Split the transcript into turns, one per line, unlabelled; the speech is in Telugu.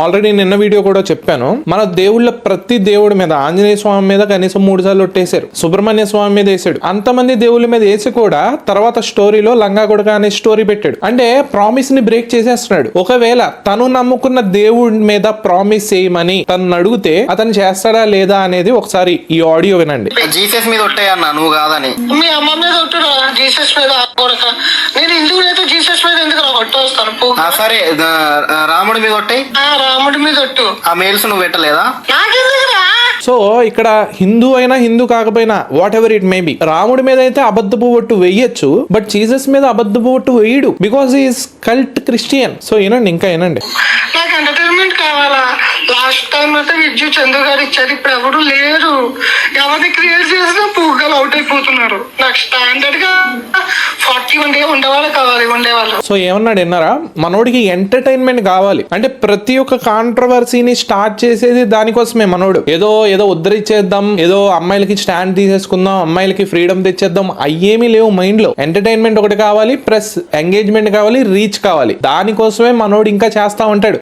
ఆల్రెడీ నిన్న వీడియో కూడా చెప్పాను, మన దేవుళ్ళ ప్రతి దేవుడి మీద ఆంజనేయ స్వామి మీద కనీసం 3 సార్లు ఒట్టేశారు, సుబ్రహ్మణ్య స్వామి మీద వేసాడు. అంతమంది దేవుళ్ళ మీద వేసి కూడా తర్వాత స్టోరీలో లంగా కొడక అనే స్టోరీ పెట్టాడు. అంటే ప్రామిస్ ని బ్రేక్ చేసేస్తున్నాడు. ఒకవేళ తను నమ్ముకున్న దేవుడి మీద ప్రామిస్ చేయమని తను అడిగితే అతను చేస్తాడా లేదా అనేది ఒకసారి ఈ ఆడియో వినండి.
జీసస్ మీద ఒట్టేయన్నా, నువ్వు కాదని.
మీ అమ్మ మీద ఒట్టుడు, జీసస్ మీద కొడక. నేను హిందువులైతే జీసస్ మీద ఎందుకు కొట్టేస్తాను.
సరే రాముడి మీద ఒట్టాయి,
రాముడి మీద ఒట్టు.
ఆ మెయిల్స్ నువ్వు పెట్టలేదా?
నాకెందుకురా?
సో ఇక్కడ హిందూ అయినా హిందూ కాకపోయినా what ever it may be, రాముడి మీద అయితే అబద్ధపు ఒట్టు వేయచ్చు, బట్ జీసస్ మీద అబద్ధపు ఒట్టు వేయడు, because is cult Christian. So వినండి, ఇంకా వినండి.
నాకు ఎంటర్టైన్మెంట్ కావాలా? లాస్ట్ టైం అయితే విద్యు చందు గారు ఇచ్చారు, ఇప్పుడు ఎవరు లేరు. ఎవరిని క్రియేట్ చేసినా పూగలు అవుట్ అయిపోతున్నారు. నాకు స్టాండర్డ్ గా 41 డే ఉండేవాళ్ళు కావాలి, ఉండేవాళ్ళు.
సో ఏమన్నాడు విన్నారా? మనోడికి ఎంటర్టైన్మెంట్ కావాలి అంటే ప్రతి ఒక్క కాంట్రవర్సీని స్టార్ట్ చేసేది దానికోసమే. మనోడు ఏదో ఉద్ధరించేద్దాం, ఏదో అమ్మాయిలకి స్టాండ్ తీసేసుకుందాం, అమ్మాయిలకి ఫ్రీడమ్ తెచ్చేద్దాం, అయ్యేమీ లేవు మైండ్ లో. ఎంటర్టైన్మెంట్ ఒకటి కావాలి, ప్లస్ ఎంగేజ్మెంట్ కావాలి, రీచ్ కావాలి. దానికోసమే మనోడు ఇంకా చేస్తా ఉంటాడు.